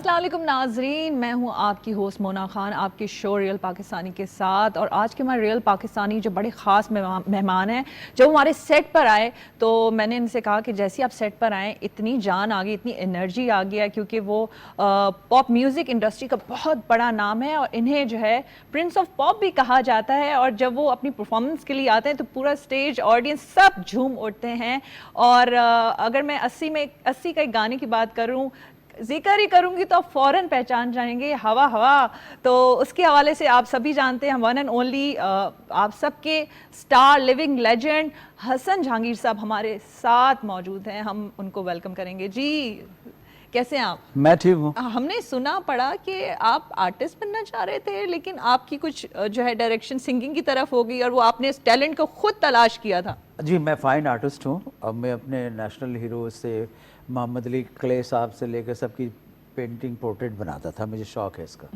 السلام علیکم ناظرین، میں ہوں آپ کی ہوسٹ مونا خان آپ کے شو ریئل پاکستانی کے ساتھ. اور آج کے ہمارے ریئل پاکستانی جو بڑے خاص مہمان ہیں، جب ہمارے سیٹ پر آئے تو میں نے ان سے کہا کہ جیسے آپ سیٹ پر آئیں اتنی جان آ گئی، اتنی انرجی آ گیا، کیونکہ وہ پاپ میوزک انڈسٹری کا بہت بڑا نام ہے اور انہیں جو ہے پرنس آف پاپ بھی کہا جاتا ہے. اور جب وہ اپنی پرفارمنس کے لیے آتے ہیں تو پورا اسٹیج آڈینس سب جھوم اٹھتے ہیں. اور اگر میں 80 کا ایک گانے کی بات کروں، ذکر ہی کروں گی تو آپ فوراً پہچان جائیں گے، ہوا ہوا. تو اس کے حوالے سے آپ سبھی جانتے ہیں ون اینڈ اونلی آپ سب کے اسٹار لیونگ لیجنڈ حسن جہانگیر صاحب ہمارے ساتھ موجود ہیں. ہم ان کو ویلکم کریں گے. جی کیسے ہیں آپ؟ میں ٹھیک ہوں. ہم نے سنا پڑا کہ آپ آرٹسٹ بننا چاہ رہے تھے، لیکن آپ کی کچھ جو ہے ڈائریکشن سنگنگ کی طرف ہو گئی اور وہ آپ نے اس ٹیلنٹ کو خود تلاش کیا تھا. جی میں فائن آرٹسٹ ہوں. اب میں اپنے نیشنل ہیرو سے محمد علی کلے صاحب سے لے کر سب کی پینٹنگ پورٹریٹ بناتا تھا. مجھے شوق ہے اس کا،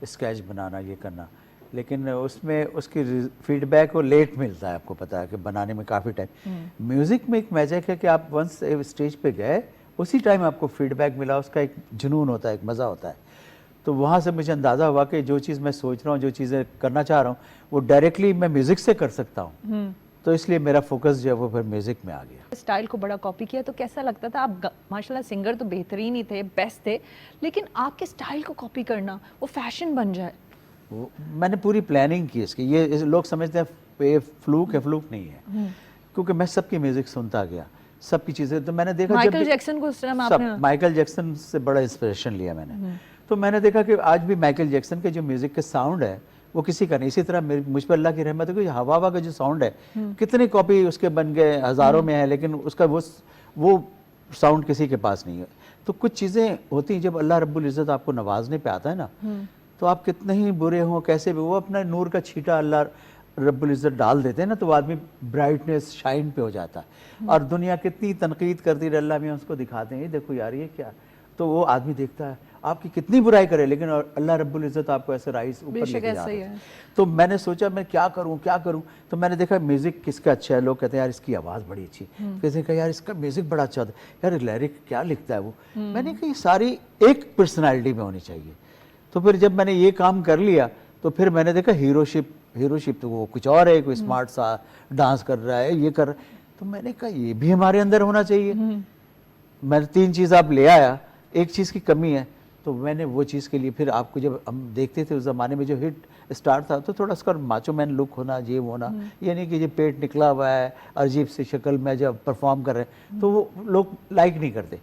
اسکیچ بنانا، یہ کرنا. لیکن اس میں اس کی فیڈ بیک وہ لیٹ ملتا ہے. آپ کو پتا ہے کہ بنانے میں کافی ٹائم. میوزک میں ایک میجک ہے کہ آپ ونس اسٹیج پہ گئے اسی ٹائم آپ کو فیڈ بیک ملا، اس کا ایک جنون ہوتا ہے، ایک مزہ ہوتا ہے. تو وہاں سے مجھے اندازہ ہوا کہ جو چیز میں سوچ رہا ہوں، جو چیزیں کرنا چاہ رہا ہوں، وہ ڈائریکٹلی میں میوزک سے کر سکتا ہوں. تو اس لیے میرا فوکس جو ہے وہ پھر میوزک میں آ گیا. اسٹائل کو بڑا کاپی کیا تو کیسا لگتا تھا؟ آپ ماشاءاللہ سنگر تو بہترین ہی تھے، بیسٹ تھے، لیکن آپ کے اسٹائل کو کاپی کرنا وہ فیشن بن جائے. میں نے پوری پلاننگ کی اس کی. یہ لوگ سمجھتے ہیں یہ فلوک ہے، فلوک نہیں ہے، کیونکہ میں سب کی میوزک سنتا گیا، سب کی چیزیں. تو میں نے دیکھا مائیکل جیکسن کو اس طرح آپ نے مائیکل جیکسن سے بڑا انسپریشن لیا میں نے. تو میں نے دیکھا کہ آج بھی مائیکل جیکسن کے جو میوزک کے ساؤنڈ ہے وہ کسی کا نہیں. اسی طرح مجھ پر اللہ کی رحمت ہے کہ ہوا ہوا کا جو ساؤنڈ ہے، کتنی کاپی اس کے بن گئے، ہزاروں میں ہے، لیکن اس کا وہ ساؤنڈ کسی کے پاس نہیں ہے. تو کچھ چیزیں ہوتی ہیں جب اللہ رب العزت آپ کو نوازنے پہ آتا ہے نا، تو آپ کتنے ہی برے ہوں کیسے بھی، وہ اپنا نور کا چھیٹا اللہ رب العزت ڈال دیتے ہیں نا، تو وہ آدمی برائٹنس شائن پہ ہو جاتا ہے. اور دنیا کتنی تنقید کرتی رہے، اللہ میں اس کو دکھاتے ہیں، یہ دیکھو یار یہ کیا. تو وہ آدمی دیکھتا ہے آپ کی کتنی برائی کرے، لیکن اللہ رب العزت آپ کو ایسے رائز اوپر لے کے جاتا ہے. تو میں نے سوچا میں کیا کروں. تو میں نے دیکھا میوزک کس کا اچھا ہے. لوگ کہتے ہیں یار اس کی آواز بڑی اچھی ہے، کسی نے کہا یار اس کا میوزک بڑا اچھا ہوتا ہے، یار لیرک کیا لکھتا ہے وہ. میں نے کہا یہ ساری ایک پرسنالٹی میں ہونی چاہیے. تو پھر جب میں نے یہ کام کر لیا تو پھر میں نے دیکھا ہیروشپ تو وہ کچھ اور ہے، کوئی اسمارٹ سا ڈانس کر رہا ہے، یہ کر رہا ہے. تو میں نے کہا یہ بھی ہمارے اندر ہونا چاہیے. میں نے 3 چیز آپ لے آیا، ایک چیز کی کمی ہے، تو میں نے وہ چیز کے لیے پھر آپ کو جب ہم دیکھتے تھے اس زمانے میں جو ہٹ اسٹارٹ تھا تو تھوڑا اس کا ماچو مین لک ہونا، یہ ہونا، یہ نہیں کہ یہ پیٹ نکلا ہوا ہے عجیب سی شکل میں جب پرفارم کر رہے ہیں تو وہ لوگ لائک نہیں کرتے.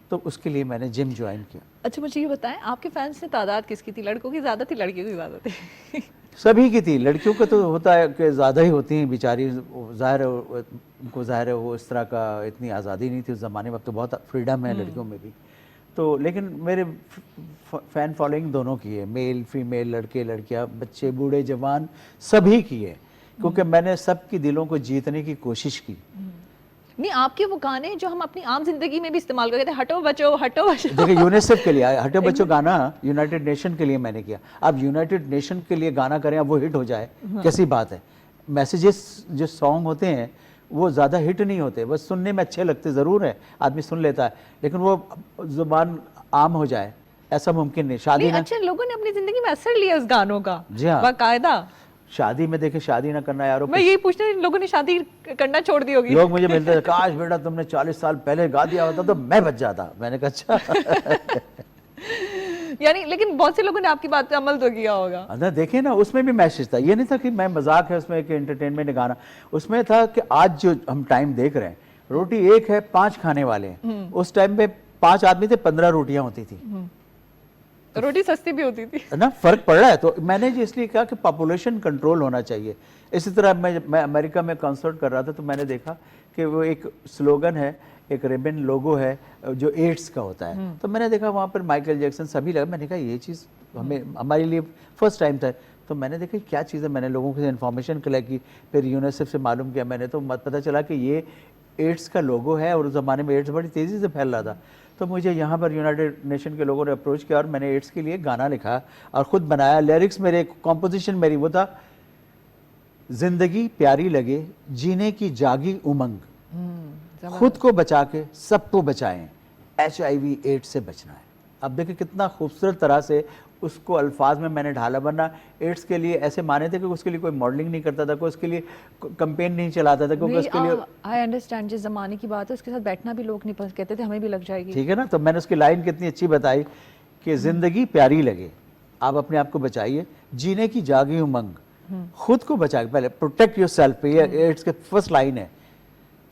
تو اس کے لیے میں نے جم جوائن کیا. اچھا مجھے یہ بتائیں آپ کے فینس میں تعداد کس کی تھی؟ لڑکوں کی زیادہ تھی، لڑکیوں کی زیادہ تھی؟ سبھی کی تھی. لڑکیوں کا تو ہوتا ہے کہ زیادہ ہی ہوتی ہیں بیچاری، ظاہر ہے ان کو ظاہر ہے وہ اس طرح کا اتنی آزادی نہیں تھی اس زمانے میں. اب تو بہت فریڈم ہے لڑکیوں میں بھی. تو لیکن میرے فین فالوئنگ دونوں کی ہے، میل فیمیل، لڑکے لڑکیاں، بچے بوڑھے جوان، سبھی کی ہے، کیونکہ میں نے سب کی دلوں کو جیتنے کی کوشش کی. نہیں آپ کے وہ گانے جو ہم اپنی عام زندگی میں بھی استعمال کرتے ہیں، ہٹو بچو ہٹو بچو. دیکھیں یونیسیف کے لیے ہٹو بچو گانا یونائٹڈ نیشن کے لیے میں نے کیا. اب یونائٹڈ نیشن کے لیے گانا کریں اب وہ ہٹ ہو جائے، کیسی بات ہے. میسیجز جو سانگ ہوتے ہیں وہ زیادہ ہٹ نہیں ہوتے، بس سننے میں اچھے لگتے ضرور ہیں، آدمی سن لیتا ہے، لیکن وہ زبان عام ہو جائے ایسا ممکن نہیں. شادی اچھا لوگوں نے اپنی زندگی میں اثر لیا اس گانوں کا. جی ہاں باقاعدہ شادی میں دیکھیں شادی نہ کرنا یارو. میں یہی پوچھنا لوگوں نے شادی کرنا چھوڑ دی ہوگی. لوگ مجھے ملتے تھے کاش بیٹا تم نے 40 سال پہلے گا دیا ہوتا تو میں بچ جاتا. میں نے کہا اچھا. یعنی لیکن بہت سے لوگوں نے آپ کی بات پہ عمل تو کیا ہوگا. دیکھیں نا اس میں بھی میسج تھا. یہ نہیں تھا کہ میں مذاق ہے اس میں کہ انٹرٹینمنٹ گانا. اس میں تھا کہ آج جو ہم ٹائم دیکھ رہے ہیں روٹی ایک ہے 5 کھانے والے ہیں. اس ٹائم پہ 5 آدمی تھے 15 روٹیاں ہوتی تھی. روٹی سستی بھی ہوتی تھی نا، فرق پڑ رہا ہے. تو میں نے اس لیے کہا کہ پاپولیشن کنٹرول ہونا چاہیے. اسی طرح میں امریکہ میں کنسرٹ کر رہا تھا تو میں نے دیکھا کہ وہ ایک سلوگن ہے، ایک ریبن لوگو ہے جو ایڈس کا ہوتا ہے. تو میں نے دیکھا وہاں پر مائیکل جیکسن سبھی لگا. میں نے کہا یہ چیز ہمارے لیے فرسٹ ٹائم تھا. تو میں نے دیکھا کیا چیز ہے. میں نے لوگوں سے انفارمیشن کلیکٹ کی، پھر یونیسیف سے معلوم کیا میں نے، تو پتہ چلا کہ یہ ایڈس کا لوگو ہے. اور اس زمانے میں ایڈس بڑی تیزی سے پھیل رہا تھا. تو مجھے یہاں پر یونائٹڈ نیشن کے لوگوں نے اپروچ کیا اور میں نے ایڈس کے لیے گانا لکھا اور خود بنایا. لیرکس میرے، کمپوزیشن میری وہ تھا، زندگی پیاری لگے جینے کی جاگی امنگ، خود کو بچا کے سب کو بچائیں، HIV ایڈس سے بچنا ہے. اب دیکھیں کتنا خوبصورت طرح سے اس کو الفاظ میں نے ڈھالا، ورنہ ایڈس کے لیے ایسے مانے تھے کہ اس کے لیے کوئی ماڈلنگ نہیں کرتا تھا، کوئی اس کے لیے کمپین نہیں چلاتا تھا، کیونکہ اس کے لیے آئی انڈرسٹینڈ جس زمانے کی بات ہے اس کے ساتھ بیٹھنا بھی لوگ نہیں پسند، کہتے تھے ہمیں بھی لگ جائے گی. ٹھیک ہے نا. تو میں نے اس کی لائن کتنی اچھی بتائی کہ زندگی پیاری لگے، آپ اپنے آپ کو بچائیے، جینے کی جاگی امنگ، خود کو بچا کے، پہلے پروٹیکٹ یور سیلف، یہ ایڈس کے فرسٹ لائن ہے.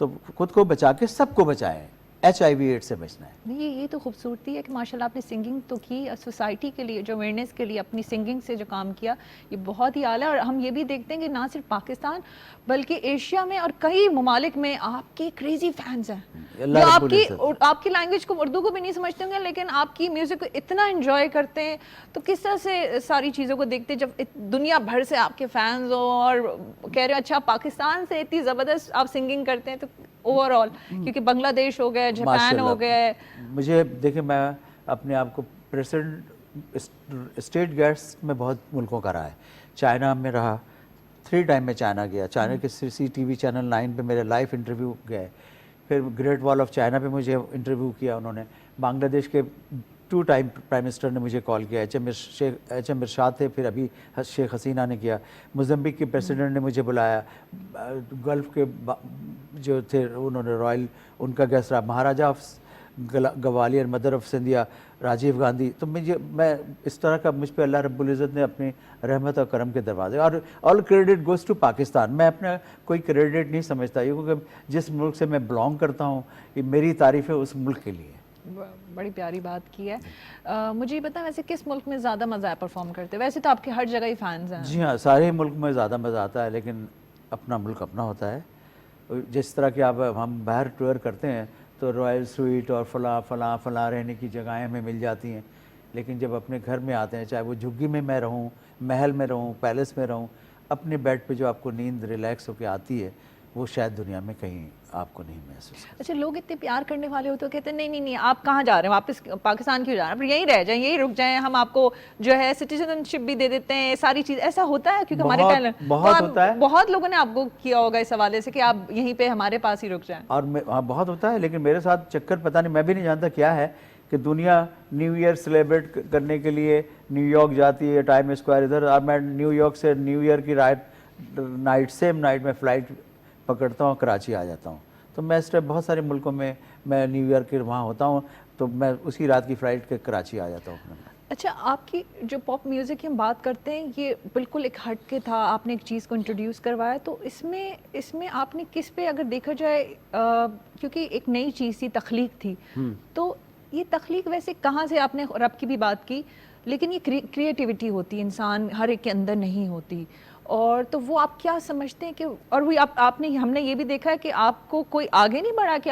تو خود کو بچا کے سب کو بچائیں، HIV ایڈس سے بچنا ہے. یہ تو خوبصورتی ہے کہ ماشاءاللہ آپ نے سنگنگ تو کی سوسائٹی کے لیے، جو اویئرنیس کے لیے اپنی سنگنگ سے جو کام کیا، یہ بہت ہی اعلیٰ. اور ہم یہ بھی دیکھتے ہیں کہ نہ صرف پاکستان بلکہ ایشیا میں اور کئی ممالک میں آپ کے کریزی فینز ہیں جو آپ کی لینگویج کو، اردو کو بھی نہیں سمجھتے ہوں گے لیکن آپ کی میوزک کو اتنا انجوائے کرتے ہیں. تو کس طرح سے ساری چیزوں کو دیکھتے ہیں جب دنیا بھر سے آپ کے فینز ہوں اور کہہ رہے ہیں اچھا پاکستان سے اتنی زبردست آپ سنگنگ کرتے ہیں، تو اوور آل کیونکہ بنگلہ دیش ہو گیا، جاپان ہو گیا. مجھے دیکھیں، میں اپنے آپ کو پریزیڈنٹ اسٹیٹ گیسٹ میں بہت ملکوں کا رہا ہے. چائنا میں رہا، 3 ٹائم میں چائنا گیا، چائنا کے CCTV چینل 9 پہ میرے لائیو انٹرویو گئے. پھر گریٹ وال آف چائنا پہ مجھے انٹرویو کیا انہوں نے. بنگلہ دیش کے 2 ٹائم پرائم منسٹر نے مجھے کال کیا، HM ارشاد تھے، پھر ابھی شیخ حسینہ نے کیا. موزمبیق کے پریسیڈنٹ نے مجھے بلایا. گلف کے جو تھے انہوں نے رائل، ان کا گیسٹ رہا Maharaja of Gwalior, mother of Scindia, Rajiv Gandhi. تو میں اس طرح کا، مجھ پہ اللہ رب العزت نے اپنی رحمت اور کرم کے دروازے، اور all credit goes to Pakistan. میں اپنا کوئی کریڈٹ نہیں سمجھتا، کیونکہ جس ملک سے میں بلانگ کرتا ہوں، یہ میری تعریف ہے اس ملک کے لیے. بڑی پیاری بات کی ہے. مجھے یہ بتائیں ویسے کس ملک میں زیادہ مزہ ہے پرفارم کرتے؟ ویسے تو آپ کے ہر جگہ ہی فینز ہیں. جی ہاں، سارے ملک میں زیادہ مزہ آتا ہے، لیکن اپنا ملک اپنا ہوتا ہے. جس طرح کہ اب ہم باہر ٹور کرتے ہیں تو رائل سویٹ اور فلاں رہنے کی جگہیں ہمیں مل جاتی ہیں، لیکن جب اپنے گھر میں آتے ہیں، چاہے وہ جھگی میں رہوں، محل میں رہوں، پیلس میں رہوں، اپنے بیڈ پہ جو آپ کو نیند ریلیکس ہو کے آتی ہے، وہ شاید دنیا میں کہیں آپ کو نہیں محسوس کرتے. اچھا، لوگ اتنے پیار کرنے والے ہوتے ہیں، کہتے ہیں نہیں آپ کہاں جا رہے ہیں، واپس پاکستان کیوں جا رہے ہیں، یہیں رہ جائیں، یہیں رک جائیں، ہم آپ کو جو ہے سٹیزن شپ بھی دے دیتے ہیں، ساری چیز. ایسا ہوتا ہے؟ کیونکہ ہمارے ٹیلنٹ بہت ہوتا ہے، بہت لوگوں نے آپ کو کیا ہوگا اس حوالے سے کہ آپ یہیں پہ ہمارے پاس ہی رک جائیں. اور بہت ہوتا ہے، لیکن میرے ساتھ چکر پتہ نہیں، میں بھی نہیں جانتا کیا ہے کہ دنیا نیو ایئر سیلیبریٹ کرنے کے لیے نیو یارک جاتی ہے، ٹائم اسکوائر ادھر، اور میں نیو یارک سے نیو ایئر کی سیم نائٹ میں فلائٹ پکڑتا ہوں، کراچی آ جاتا ہوں. تو میں اس طرح بہت سارے ملکوں میں نیو ایئر کے وہاں ہوتا ہوں، تو میں اسی رات کی فلائٹ کے کراچی آ جاتا ہوں. اچھا، آپ کی جو پاپ میوزک کی ہم بات کرتے ہیں، یہ بالکل ایک ہٹ کے تھا، آپ نے ایک چیز کو انٹروڈیوس کروایا. تو اس میں آپ نے کس پہ اگر دیکھا جائے، کیونکہ ایک نئی چیز تھی، تخلیق تھی، تو یہ تخلیق ویسے کہاں سے؟ آپ نے رب کی بھی بات کی، لیکن یہ کریٹیوٹی ہوتی ہے، انسان ہر ایک کے اندر نہیں ہوتی. اور تو وہ آپ کیا سمجھتے ہیں کہ، اور وہ آپ نے، ہم نے یہ بھی دیکھا ہے کہ آپ کو کوئی آگے نہیں بڑھا کہ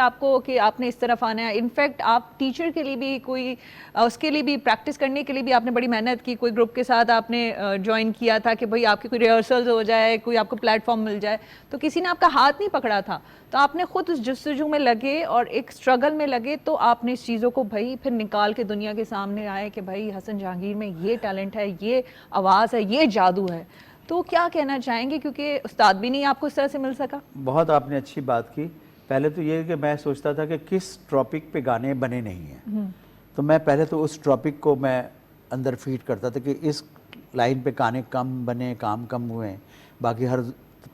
آپ نے اس طرف آنا ہے. انفیکٹ آپ ٹیچر کے لیے بھی کوئی، اس کے لیے بھی پریکٹس کرنے کے لیے بھی آپ نے بڑی محنت کی، کوئی گروپ کے ساتھ آپ نے جوائن کیا تھا کہ بھئی آپ کی کوئی ریہرسلز ہو جائے، کوئی آپ کو پلیٹ فارم مل جائے. تو کسی نے آپ کا ہاتھ نہیں پکڑا تھا، تو آپ نے خود اس جستجو میں لگے اور ایک اسٹرگل میں لگے، تو آپ نے اس چیزوں کو بھئی پھر نکال کے دنیا کے سامنے آئے کہ بھئی حسن جہانگیر میں یہ ٹیلنٹ ہے، یہ آواز ہے، یہ جادو ہے. تو کیا کہنا چاہیں گے، کیونکہ استاد بھی نہیں آپ کو اس طرح سے مل سکا؟ بہت آپ نے اچھی بات کی. پہلے تو یہ کہ میں سوچتا تھا کہ کس ٹاپک پہ گانے بنے نہیں ہیں، تو میں پہلے تو اس ٹاپک کو میں اندر فیڈ کرتا تھا کہ اس لائن پہ گانے کم بنے، کام کم ہوئے ہیں، باقی ہر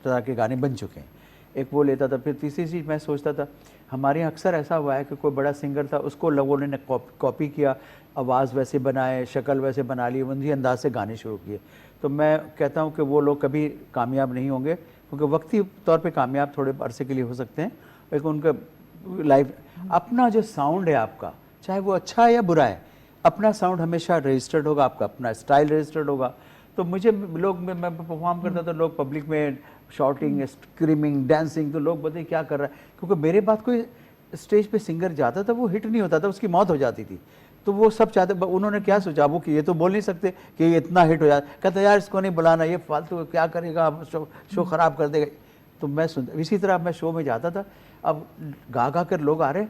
طرح کے گانے بن چکے ہیں. ایک وہ لیتا تھا. پھر تیسری چیز میں سوچتا تھا، ہمارے یہاں اکثر ایسا ہوا ہے کہ کوئی بڑا سنگر تھا، اس کو لوگوں نے کاپی کیا، آواز ویسے بنائے، شکل ویسے بنا لی، انہی انداز سے گانے شروع کیے. تو میں کہتا ہوں کہ وہ لوگ کبھی کامیاب نہیں ہوں گے، کیونکہ وقتی طور پہ کامیاب تھوڑے عرصے کے لیے ہو سکتے ہیں، لیکن ان کا لائف، اپنا جو ساؤنڈ ہے آپ کا، چاہے وہ اچھا ہے یا برا ہے، اپنا ساؤنڈ ہمیشہ رجسٹرڈ ہوگا، آپ کا اپنا اسٹائل رجسٹرڈ ہوگا. تو مجھے لوگ، میں پرفارم کرتا تھا، لوگ پبلک میں شاؤٹنگ، اسکریمنگ، ڈانسنگ، تو لوگ بتائیں کیا کر رہا ہے، کیونکہ میرے بعد کوئی اسٹیج پہ سنگر جاتا تھا وہ ہٹ نہیں ہوتا تھا، اس کی موت ہو جاتی تھی. تو وہ سب چاہتے، انہوں نے کیا سوچا، وہ کہ یہ تو بول نہیں سکتے کہ یہ اتنا ہٹ ہو جاتا، کہتا یار اس کو نہیں بلانا، یہ فالتو کیا کرے گا، شو خراب کر دے گا. تو میں اسی طرح میں شو میں جاتا تھا، اب گا کر لوگ آ رہے،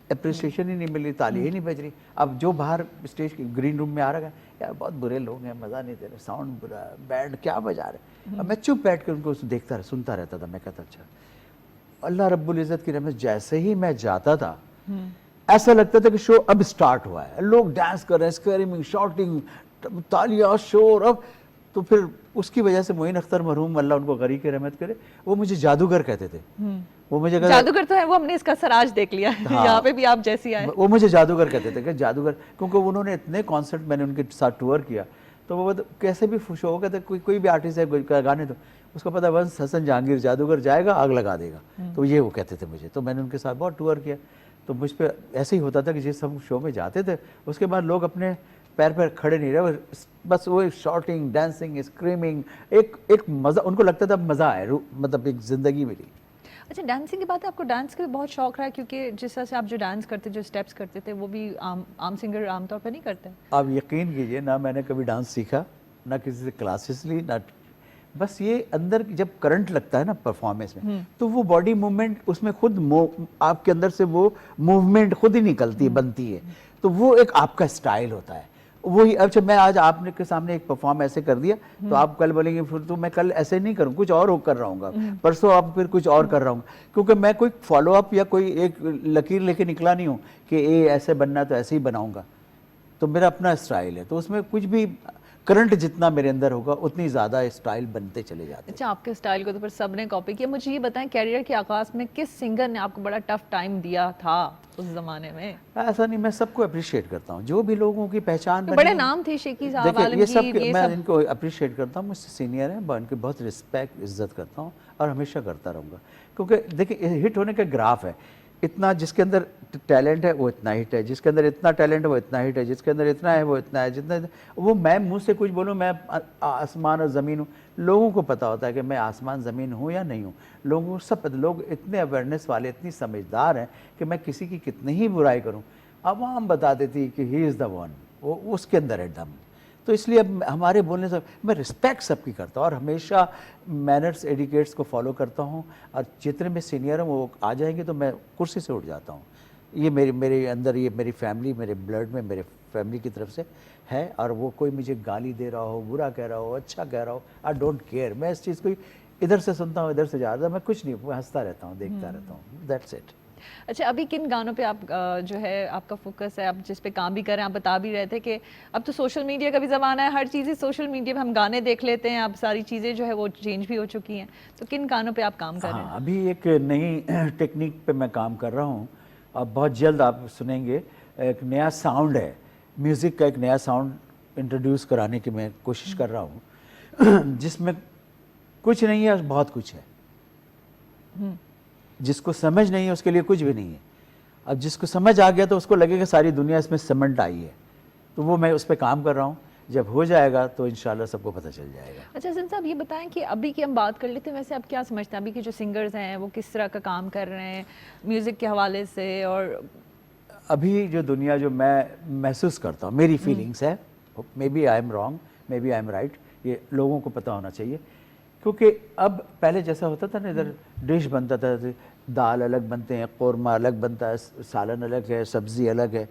اپریسیشن ہی نہیں مل رہی، تالی ہی نہیں بج رہی. اب جو باہر اسٹیج کے گرین روم میں آ رہا ہے، یار بہت برے لوگ ہیں، مزہ نہیں دے رہے، ساؤنڈ برا، بینڈ کیا بجا رہے. اب میں چپ بیٹھ کے ان کو دیکھتا رہا، سنتا رہتا تھا. میں کہتا اچھا. اللہ رب العزت کی رحمت، جیسے ہی میں جاتا تھا ایسا لگتا تھا کہ شو اب سٹارٹ ہوا ہے, لوگ ڈانس کر رہے ہیں, اسکریمنگ, شاٹنگ, تالیاں, شور. اب تو پھر اس کی وجہ سے معین اختر مرحوم اللہ ان کو غری کی رحمت کرے, وہ مجھے جادوگر کہتے تھے. وہ مجھے جادوگر تو ہے, وہ ہم نے اس کا اثر آج دیکھ لیا ہے, یہاں پہ بھی آپ جیسی آئے. وہ مجھے جادوگر کہتے تھے کہ جادوگر, کیونکہ انہوں نے اتنے کانسرٹ میں نے ان کے ساتھ ٹور کیا, تو وہ کیسے بھی شو کہتے کوئی بھی آرٹسٹ ہے گانے تو اس کو پتا ونس حسن جہانگیر جادوگر جائے گا آگ لگا دے گا, تو یہ وہ کہتے تھے مجھے. تو میں نے ان کے ساتھ بہت ٹور کیا, تو مجھ پہ ایسے ہی ہوتا تھا کہ جس ہم شو میں جاتے تھے اس کے بعد لوگ اپنے پیر پر کھڑے نہیں رہے, بس وہ شاٹنگ, ڈانسنگ, اسکریمنگ, ایک مزہ, ان کو لگتا تھا مزہ آئے, مطلب ایک زندگی ملی. اچھا, ڈانسنگ کی بات ہے, آپ کو ڈانس کا بھی بہت شوق رہا ہے, کیونکہ جس طرح سے آپ جو ڈانس کرتے, جو اسٹیپس کرتے تھے, وہ بھی عام سنگر عام طور پہ نہیں کرتے. آپ یقین کیجئے, نہ میں نے کبھی ڈانس سیکھا, نہ کسی سے کلاسز لی, نہ بس یہ اندر جب کرنٹ لگتا ہے نا پرفارمنس میں, تو وہ باڈی موومنٹ اس میں خود آپ کے اندر سے وہ موومنٹ خود ہی نکلتی ہے, بنتی ہے, تو وہ ایک آپ کا اسٹائل ہوتا ہے. وہی اچھا میں آج آپ کے سامنے ایک پرفارم ایسے کر دیا, تو آپ کل بولیں گے پھر تو میں کل ایسے نہیں کروں, کچھ اور کر رہا ہوں گا, پرسوں آپ پھر کچھ اور کر رہا ہوں گا, کیونکہ میں کوئی فالو اپ یا کوئی ایک لکیر لے کے نکلا نہیں ہوں کہ اے ایسے بننا تو ایسے ہی بناؤں گا. تو میرا اپنا اسٹائل ہے, تو اس میں کچھ بھی کرنٹ جتنا میرے اندر ہوگا اتنی زیادہ اسٹائل بنتے چلے جاتے ہیں. اچھا, آپ کے اسٹائل کو تو پھر سب نے کاپی کیا. مجھے یہ بتائیں, کیریئر کے آغاز میں کس سنگر نے آپ کو بڑا ٹف ٹائم دیا تھا اس زمانے میں؟ ایسا نہیں, میں سب کو اپریشیٹ کرتا ہوں, جو بھی لوگوں کی پہچان بنی. بڑے نام تھے, شیخی صاحب, دیکھیں میں ان کو اپریشیٹ کرتا ہوں, مجھ سے سینئر ہیں, میں ان کی بہت رسپیکٹ عزت کرتا ہوں اور ہمیشہ کرتا رہوں گا. کیونکہ دیکھیں ہٹ ہونے کا گراف ہے, اتنا جس کے اندر ٹیلنٹ ہے وہ اتنا ہٹ ہے, جس کے اندر اتنا ٹیلنٹ ہے وہ اتنا ہٹ ہے, جس کے اندر اتنا ہے وہ اتنا ہے, جتنا وہ میں منہ سے کچھ بولوں میں آسمان اور زمین ہوں, لوگوں کو پتہ ہوتا ہے کہ میں آسمان زمین ہوں یا نہیں ہوں. لوگوں کو سب پتہ, لوگ اتنے اویئرنیس والے, اتنی سمجھدار ہیں کہ میں کسی کی کتنی ہی برائی کروں, عوام بتا دیتی کہ ہی از دا ون, وہ اس کے اندر ہے دم. تو اس لیے اب ہمارے بولنے سے میں رسپیکٹ سب کی کرتا ہوں اور ہمیشہ مینرز ایڈیکیٹس کو فالو کرتا ہوں, اور جتنے میں سینئر ہیں وہ آ جائیں گے تو میں کرسی سے اٹھ جاتا ہوں. یہ میرے اندر, یہ میری فیملی, میرے بلڈ میں, میرے فیملی کی طرف سے ہے. اور وہ کوئی مجھے گالی دے رہا ہو, برا کہہ رہا ہو, اچھا کہہ رہا ہو, آئی ڈونٹ کیئر. میں اس چیز کو ادھر سے سنتا ہوں, ادھر سے جا رہا ہوں, میں کچھ نہیں, میں ہنستا رہتا ہوں, دیکھتا رہتا ہوں, دیٹس اٹ. اچھا, ابھی کن گانوں پہ آپ جو ہے آپ کا فوکس ہے, آپ جس پہ کام بھی کر رہے ہیں؟ آپ بتا بھی رہے تھے کہ اب تو سوشل میڈیا کا بھی زمانہ ہے, ہر چیزیں سوشل میڈیا پہ ہم گانے دیکھ لیتے ہیں, اب ساری چیزیں جو ہے وہ چینج بھی ہو چکی ہیں, تو کن گانوں پہ آپ کام کر رہے ہیں؟ ہاں, ابھی ایک نئی ٹیکنیک پہ میں کام کر رہا ہوں, اب بہت جلد آپ سنیں گے. ایک نیا ساؤنڈ ہے, میوزک کا ایک نیا ساؤنڈ انٹروڈیوس کرانے کی میں کوشش کر رہا ہوں, جس میں کچھ نہیں ہے, بہت کچھ ہے. جس کو سمجھ نہیں ہے اس کے لیے کچھ بھی نہیں ہے. اب جس کو سمجھ آ گیا تو اس کو لگے کہ ساری دنیا اس میں سیمنٹ آئی ہے, تو وہ میں اس پہ کام کر رہا ہوں. جب ہو جائے گا تو انشاءاللہ سب کو پتہ چل جائے گا. اچھا حسن صاحب, یہ بتائیں کہ ابھی کی ہم بات کر لیتے ہیں, ویسے آپ کیا سمجھتے ہیں ابھی کے جو سنگرز ہیں وہ کس طرح کا کام کر رہے ہیں میوزک کے حوالے سے؟ اور ابھی جو دنیا جو میں محسوس کرتا ہوں, میری فیلنگس ہے, maybe I am wrong, maybe I am right, یہ لوگوں کو پتہ ہونا چاہیے. کیونکہ اب پہلے جیسا ہوتا تھا نا, ادھر ڈش بنتا تھا, دال الگ بنتے ہیں, قورمہ الگ بنتا ہے, سالن الگ ہے, سبزی الگ ہے.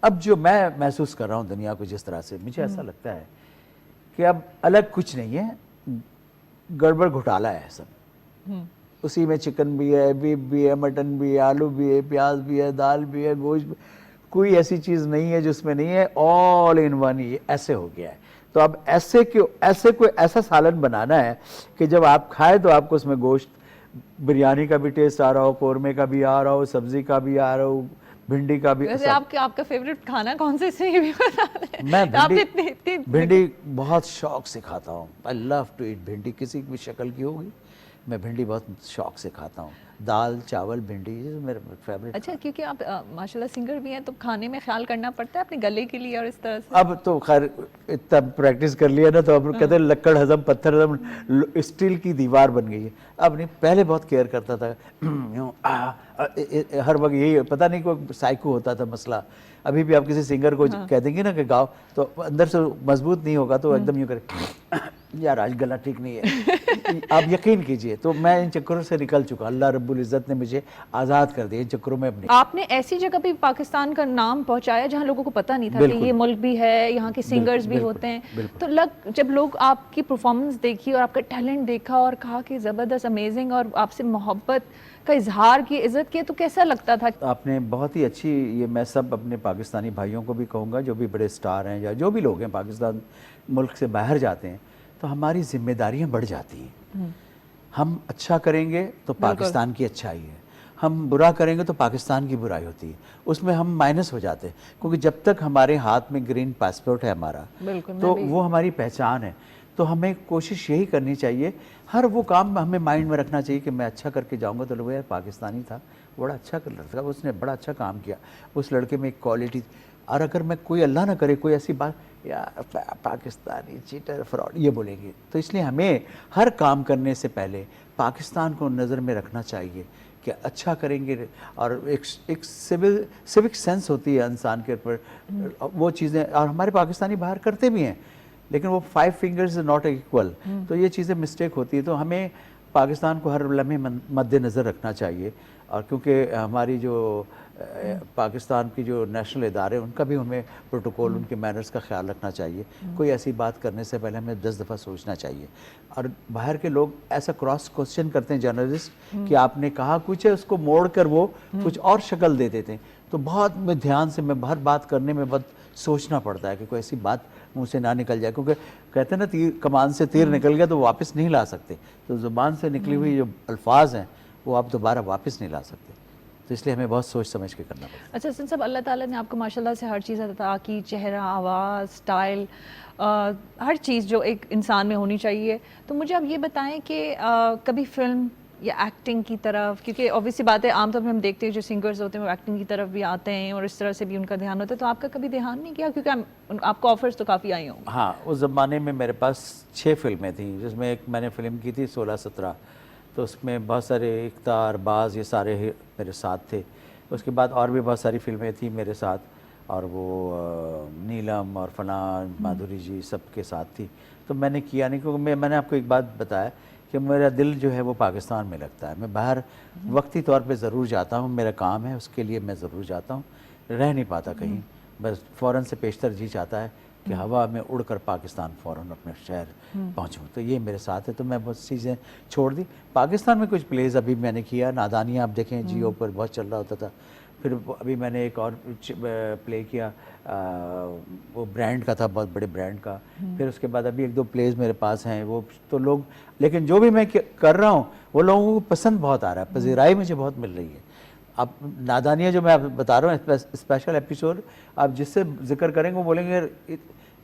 اب جو میں محسوس کر رہا ہوں دنیا کو جس طرح سے, مجھے ایسا لگتا ہے کہ اب الگ کچھ نہیں ہے, گڑبڑ گھوٹالا ہے سب. اسی میں چکن بھی ہے, بیف بھی ہے, مٹن بھی ہے, آلو بھی ہے, پیاز بھی ہے, دال بھی ہے, گوشت بھی, کوئی ایسی چیز نہیں ہے جس میں نہیں ہے, آل ان ون. یہ ایسے ہو گیا ہے. تو اب ایسے کوئی ایسا سالن بنانا ہے کہ جب آپ کھائے تو آپ کو اس میں گوشت, بریانی کا بھی ٹیسٹ آ رہا ہو, قورمے کا بھی آ رہا ہو, سبزی کا بھی آ رہا ہو, بھنڈی کا بھی. ویسے آپ کا فیوریٹ کھانا کون سے سے یہ بھی بتا دیں. میں بھنڈی بہت شوق سے کھاتا ہوں. I love to eat بھنڈی, کسی بھی شکل کی ہوگی میں بھنڈی بہت شوق سے کھاتا ہوں. دال چاول بھنڈی میرا فیوریٹ. اچھا, کیونکہ آپ ماشاءاللہ سنگر بھی ہیں تو کھانے میں خیال کرنا پڑتا ہے اپنے گلے کے لیے اور اس طرح سے. اب تو خیر اتنا پریکٹس کر لیا نا, تو اب کہتے ہیں لکڑ ہضم پتھر ہضم, اسٹیل کی دیوار بن گئی ہے. اب نہیں, پہلے بہت کیئر کرتا تھا, ہر وقت یہی, پتہ نہیں کوئی سائیکو ہوتا تھا مسئلہ. ابھی بھی آپ کسی سنگر کو کہہ دیں گے نا کہ گاؤ, تو اندر سے مضبوط نہیں ہوگا تو ایک دم یوں کرے, یار آج گلا ٹھیک نہیں ہے, آپ یقین کیجئے تو میں ان چکروں سے نکل چکا, اللہ رب العزت نے مجھے آزاد کر دیا ان چکروں میں اپنے. آپ نے ایسی جگہ پہ پاکستان کا نام پہنچایا جہاں لوگوں کو پتہ نہیں تھا کہ یہ ملک بھی ہے, یہاں کے سنگرز بھی ہوتے ہیں. تو جب لوگ آپ کی پرفارمنس دیکھی اور آپ کا ٹیلنٹ دیکھا اور کہا کہ زبردست, امیزنگ, اور آپ سے محبت کا اظہار کی, عزت کی, تو کیسا لگتا تھا؟ آپ نے بہت ہی اچھی, یہ میں سب اپنے پاکستانی بھائیوں کو بھی کہوں گا جو بھی بڑے سٹار ہیں یا جو بھی لوگ ہیں پاکستان ملک سے باہر جاتے ہیں, تو ہماری ذمہ داریاں بڑھ جاتی ہیں. ہم اچھا کریں گے تو پاکستان کی اچھائی ہے, ہم برا کریں گے تو پاکستان کی برائی ہوتی ہے, اس میں ہم مائنس ہو جاتے ہیں. کیونکہ جب تک ہمارے ہاتھ میں گرین پاسپورٹ ہے ہمارا, تو وہ ہماری پہچان ہے. تو ہمیں کوشش یہی کرنی چاہیے, ہر وہ کام ہمیں مائنڈ میں رکھنا چاہیے کہ میں اچھا کر کے جاؤں گا تو لوگ یار پاکستانی تھا, بڑا اچھا لڑکا تھا, اس نے بڑا اچھا کام کیا, اس لڑکے میں ایک کوالٹی. اور اگر میں کوئی اللہ نہ کرے کوئی ایسی بات, یار پاکستانی چیٹر فراڈ یہ بولیں گے, تو اس لیے ہمیں ہر کام کرنے سے پہلے پاکستان کو نظر میں رکھنا چاہیے کہ اچھا کریں گے. اور ایک سیوک سینس ہوتی ہے انسان کے اوپر, وہ چیزیں, اور ہمارے پاکستانی باہر کرتے بھی ہیں لیکن وہ 5 fingers is not equal, تو یہ چیزیں مسٹیک ہوتی ہے. تو ہمیں پاکستان کو ہر لمحے مد نظر رکھنا چاہیے. اور کیونکہ ہماری جو پاکستان کی جو نیشنل ادارے ان کا بھی ہمیں پروٹوکول, ان کے مینرز کا خیال رکھنا چاہیے. کوئی ایسی بات کرنے سے پہلے ہمیں 10 دفعہ سوچنا چاہیے. اور باہر کے لوگ ایسا کراس کوسچن کرتے ہیں جرنلسٹ کہ آپ نے کہا کچھ ہے, اس کو موڑ کر وہ کچھ اور شکل دے دیتے ہیں. تو بہت میں دھیان سے, میں ہر بات کرنے میں بہت سوچنا پڑتا ہے کہ کوئی ایسی بات منہ سے نہ نکل جائے, کیونکہ کہتے ہیں نا تیر کمان سے تیر نکل گیا تو واپس نہیں لا سکتے. تو زبان سے نکلی ہوئی جو الفاظ ہیں وہ آپ دوبارہ واپس نہیں لا سکتے. تو اس لیے ہمیں بہت سوچ سمجھ کے کرنا پڑتا ہے. اچھا حسن صاحب, اللہ تعالیٰ نے آپ کو ماشاءاللہ سے ہر چیز عطا کی, چہرہ, آواز, سٹائل, ہر چیز جو ایک انسان میں ہونی چاہیے. تو مجھے آپ یہ بتائیں کہ کبھی فلم یا ایکٹنگ کی طرف, کیونکہ اوبویسلی بات ہے عام طور پہ ہم دیکھتے ہیں جو سنگرز ہوتے ہیں وہ ایکٹنگ کی طرف بھی آتے ہیں اور اس طرح سے بھی ان کا دھیان ہوتا ہے, تو آپ کا کبھی دھیان نہیں کیا؟ کیونکہ آپ کو آفرز تو کافی آئی ہوں. ہاں, اس زمانے میں میرے پاس 6 فلمیں تھیں, جس میں ایک میں نے فلم کی تھی 16-17, تو اس میں بہت سارے اقتدار باز یہ سارے میرے ساتھ تھے. اس کے بعد اور بھی بہت ساری فلمیں تھیں میرے ساتھ, اور وہ نیلم اور فلاں مادھوری جی سب کے ساتھ تھی. تو میں نے کیا نہیں, کیونکہ میں نے آپ کو ایک بات بتایا کہ میرا دل جو ہے وہ پاکستان میں لگتا ہے. میں باہر وقتی طور پہ ضرور جاتا ہوں, میرا کام ہے اس کے لیے میں ضرور جاتا ہوں, رہ نہیں پاتا کہیں, بس فوراً سے پیشتر جی چاہتا ہے کہ ہوا میں اڑ کر پاکستان فوراً اپنے شہر پہنچوں. تو یہ میرے ساتھ ہے, تو میں بہت چیزیں چھوڑ دی. پاکستان میں کچھ پلیز ابھی میں نے کیا, نادانیاں آپ دیکھیں جیو پر بہت چل رہا ہوتا تھا. پھر ابھی میں نے ایک اور پلے کیا, وہ برانڈ کا تھا, بہت بڑے برانڈ کا. پھر اس کے بعد ابھی 1-2 پلیز میرے پاس ہیں, وہ تو لوگ, لیکن جو بھی میں کر رہا ہوں وہ لوگوں کو پسند بہت آ رہا ہے, پذیرائی مجھے بہت مل رہی ہے. اب نادانیاں جو میں آپ بتا رہا ہوں اسپیشل ایپیسوڈ, آپ جس سے ذکر کریں گے وہ بولیں گے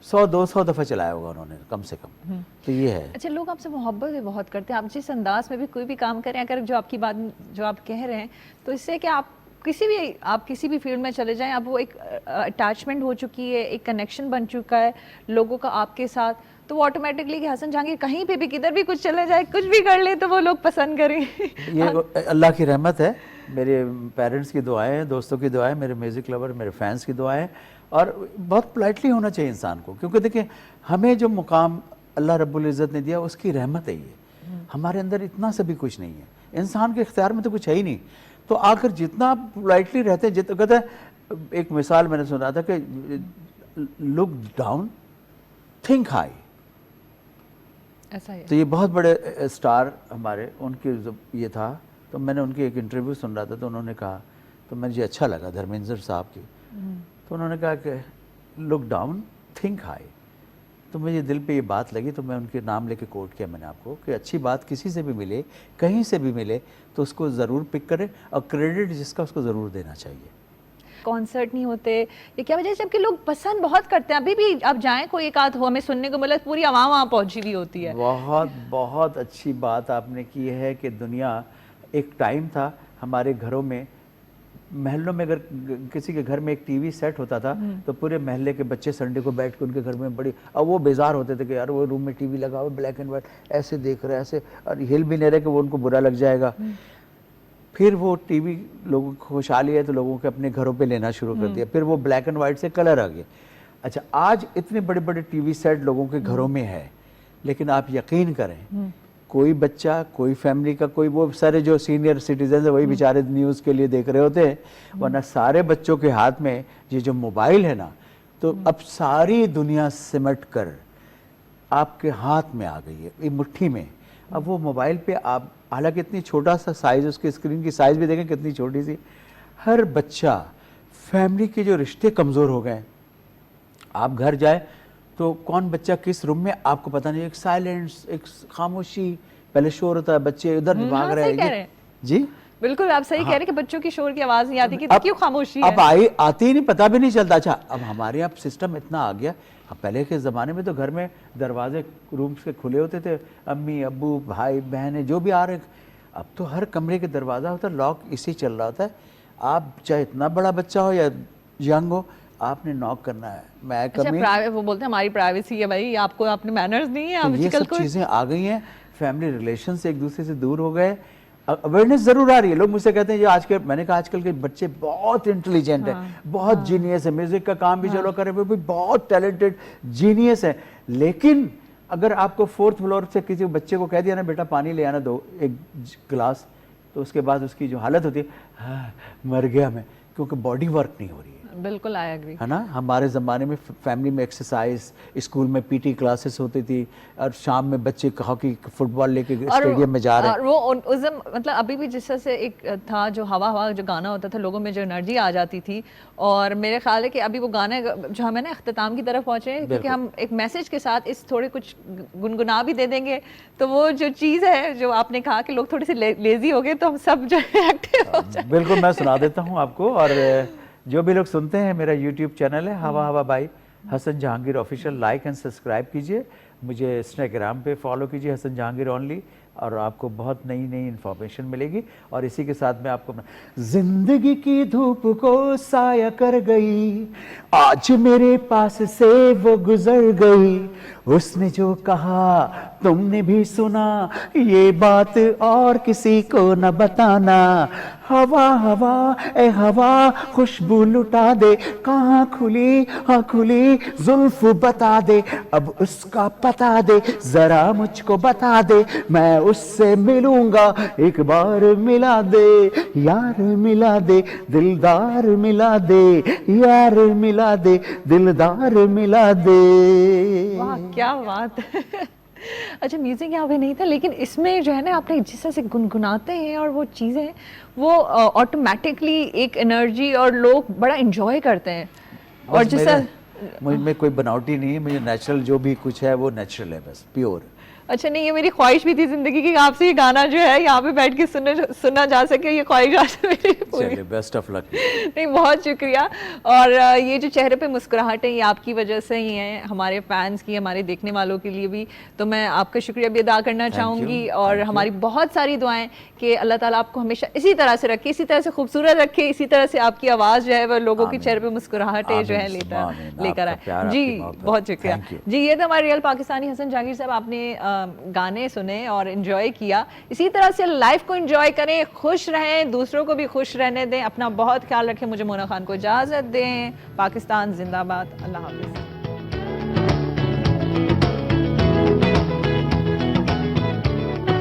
100-200 دفعہ چلایا ہوگا انہوں نے کم سے کم. تو یہ ہے. اچھا, لوگ آپ سے محبت بھی بہت کرتے ہیں, آپ جس انداز میں بھی کوئی بھی کام کریں, اگر جو آپ کی بات جو آپ کہہ رہے ہیں, تو اس سے کہ آپ کسی بھی فیلڈ میں چلے جائیں, اب وہ ایک اٹیچمنٹ ہو چکی ہے, ایک کنیکشن بن چکا ہے لوگوں کا آپ کے ساتھ, تو وہ آٹومیٹکلی کہ حسن جہانگیر کہیں پہ بھی کدھر بھی کچھ چلے جائے, کچھ بھی کر لے, تو وہ لوگ پسند کریں. یہ اللہ کی رحمت ہے, میرے پیرنٹس کی دعائیں ہیں, دوستوں کی دعائیں, میرے میوزک لور, میرے فینس کی دعائیں. اور بہت پولائٹلی ہونا چاہیے انسان کو, کیونکہ دیکھیں ہمیں جو مقام اللہ رب العزت نے دیا اس کی رحمت ہے. یہ ہمارے اندر اتنا سے بھی کچھ نہیں ہے, انسان کے اختیار میں تو کچھ ہے ہی نہیں. تو آ کر جتنا آپ پولائٹلی رہتے ہیں, کہتے ہیں, ایک مثال میں نے سنا تھا کہ لک ڈاؤن تھنک ہائی. تو یہ بہت بڑے اسٹار ہمارے, ان کی یہ تھا. تو میں نے ان کی ایک انٹرویو سن رہا تھا, تو انہوں نے کہا, تو مجھے اچھا لگا دھرمیندر صاحب کی, تو انہوں نے کہا کہ لک ڈاؤن تھنک ہائی. تو مجھے دل پہ یہ بات لگی, تو میں ان کے نام لے کے کوٹ کیا میں نے آپ کو, کہ اچھی بات کسی سے بھی ملے, کہیں سے بھی ملے, تو اس کو ضرور پک کرے, اور کریڈٹ جس کا اس کو ضرور دینا چاہیے. کانسرٹ نہیں ہوتے, یہ کیا وجہ ہے؟ جب کہ لوگ پسند بہت کرتے ہیں. ابھی بھی آپ جائیں, کوئی ایک آدھ ہو ہمیں سننے کو ملا, پوری عوام وہاں پہنچی ہوئی ہوتی ہے. بہت اچھی بات آپ نے کی ہے کہ دنیا, ایک ٹائم تھا ہمارے گھروں میں, محلوں میں, اگر کسی کے گھر میں ایک ٹی وی سیٹ ہوتا تھا تو پورے محلے کے بچے سنڈے کو بیٹھ کے ان کے گھر میں بڑی, اور وہ بیزار ہوتے تھے کہ یار وہ روم میں ٹی وی لگا ہوا, بلیک اینڈ وائٹ, ایسے دیکھ رہے, ایسے, اور ہل بھی نہیں رہے کہ وہ ان کو برا لگ جائے گا. پھر وہ ٹی وی لوگوں کو خوشحالی ہے تو لوگوں کے اپنے گھروں پہ لینا شروع کر دیا. پھر وہ بلیک اینڈ وائٹ سے کلر آ گیا. اچھا, آج اتنے بڑے بڑے ٹی وی سیٹ لوگوں کے گھروں میں ہے, لیکن آپ یقین کریں کوئی بچہ کوئی فیملی کا کوئی وہ سارے جو سینئر سٹیزنز ہیں وہی بیچارے نیوز کے لیے دیکھ رہے ہوتے ہیں, ورنہ سارے بچوں کے ہاتھ میں یہ جو موبائل ہے نا, تو اب ساری دنیا سمٹ کر آپ کے ہاتھ میں آ گئی ہے, یہ مٹھی میں. اب وہ موبائل پہ آپ, حالانکہ اتنی چھوٹا سا سائز, اس کی اسکرین کی سائز بھی دیکھیں کتنی چھوٹی سی, ہر بچہ, فیملی کے جو رشتے کمزور ہو گئے. آپ گھر جائیں تو کون بچہ کس روم میں آپ کو پتہ نہیں, ایک سائلنس, ایک خاموشی, پہلے شور ہوتا ہے, بچے ادھر بھاگ رہے ہیں. جی بالکل آپ صحیح کہہ رہے ہیں کہ بچوں کی شور کی آواز نہیں آتی, کہ کیوں خاموشی ہے. اب آتی نہیں, پتہ بھی نہیں چلتا. اچھا اب ہمارے یہاں سسٹم اتنا آ گیا, پہلے کے زمانے میں تو گھر میں دروازے رومز کے کھلے ہوتے تھے, امی ابو بھائی بہنیں جو بھی آ رہے, اب تو ہر کمرے کے دروازہ ہوتا ہے, لاک اسی چل رہا ہوتا ہے. آپ چاہے اتنا بڑا بچہ ہو یا ینگ ہو, آپ نے ناک کرنا ہے. میں وہ بولتے ہیں ہماری پرائیویسی ہے بھائی, آپ کو اپنے مینرز نہیں ہیں. یہ سب چیزیں آ گئی ہیں, فیملی ریلیشن سے ایک دوسرے سے دور ہو گئے. اویئرنیس ضرور آ رہی ہے. لوگ مجھ سے کہتے ہیں یہ میں نے کہا آج کل کے بچے بہت انٹیلیجنٹ ہیں, بہت جینیس ہے, میوزک کا کام بھی چلو کرے, وہ بھی بہت ٹیلنٹڈ جینیس ہے. لیکن اگر آپ کو 4th فلور سے کسی بچے کو کہہ دیا نا بیٹا پانی لے آنا دو ایک گلاس, تو اس کے بعد اس کی جو حالت ہوتی ہے, مر گیا میں, کیونکہ باڈی ورک نہیں ہو رہی ہے. بالکل آئی ایگری ہے نا. ہمارے زمانے میں فیملی میں ایکسرسائز, اسکول میں پی ٹی کلاسز ہوتی تھی, اور شام میں بچے ہاکی فٹ بال لے کے اسٹیڈیم میں جا رہے ہیں. اور وہ مطلب ابھی بھی جس طرح سے ایک تھا جو ہوا جو گانا ہوتا تھا, لوگوں میں جو انرجی آ جاتی تھی. اور میرے خیال ہے کہ ابھی وہ گانے جو ہمیں نا اختتام کی طرف پہنچے ہیں, کیونکہ ہم ایک میسج کے ساتھ اس تھوڑے کچھ گنگنا بھی دے دیں گے, تو وہ جو چیز ہے جو آپ نے کہا کہ لوگ تھوڑے سے لیزی ہو گئے, تو ہم سب جو ہے ایکٹیو ہو جائیں. بالکل, میں سنا دیتا ہوں آپ کو. اور جو بھی لوگ سنتے ہیں, میرا یوٹیوب چینل ہے ہوا by Hassan Jahangir official, like and subscribe کیجئے. مجھے انسٹاگرام پہ فالو کیجئے حسن جہانگیر اونلی, اور آپ کو بہت نئی انفارمیشن ملے گی. اور اسی کے ساتھ میں آپ کو, زندگی کی دھوپ کو سایہ کر گئی, آج میرے پاس سے وہ گزر گئی, اس نے جو کہا تم نے بھی سنا, یہ بات اور کسی کو نہ بتانا. ہوا ہوا اے ہوا خوشبو لٹا دے, کہاں کھلی ہاں کھلی زلف بتا دے, اب اس کا پتا دے ذرا مجھ کو بتا دے, میں اس سے ملوں گا ایک بار ملا دے, یار ملا دے دلدار ملا دے, یار ملا دے دلدار ملا دے. واہ کیا بات ہے. اچھا میوزک یہاں پہ نہیں تھا, لیکن اس میں جو ہے نا آپ نے جس طرح سے گنگناتے ہیں اور وہ چیزیں, وہ آٹومیٹکلی ایک انرجی, اور لوگ بڑا انجوائے کرتے ہیں. اور جس طرح مجھ میں کوئی بناوٹی نہیں ہے, مجھے نیچرل جو بھی کچھ ہے وہ نیچرل ہے, بس پیور. اچھا نہیں, یہ میری خواہش بھی تھی زندگی کی, آپ سے یہ گانا جو ہے یہاں پہ بیٹھ کے سنا جا سکے, یہ خواہش آج میری پوری. چلیے بیسٹ آف لک. نہیں بہت شکریہ. اور یہ جو چہرے پہ مسکراہٹیں یہ آپ کی وجہ سے ہی ہیں, ہمارے فینس کی, ہمارے دیکھنے والوں کے لیے بھی. تو میں آپ کا شکریہ بھی ادا کرنا چاہوں گی, اور ہماری بہت ساری دعائیں کہ اللہ تعالیٰ آپ کو ہمیشہ اسی طرح سے رکھے, اسی طرح سے خوبصورت رکھے, اسی طرح سے آپ کی آواز جو ہے وہ لوگوں کے چہرے پہ مسکراہٹیں جو ہے لے کر آئے. جی بہت شکریہ. جی یہ تھا ہمارے ریئل پاکستانی حسن جہانگیر صاحب. آپ نے گانے سنے اور انجوائے کیا, اسی طرح سے لائف کو انجوائے کریں, خوش رہیں, دوسروں کو بھی خوش رہنے دیں, اپنا بہت خیال رکھیں. مجھے مونا خان کو اجازت دیں. پاکستان زندہ باد. اللہ حافظ.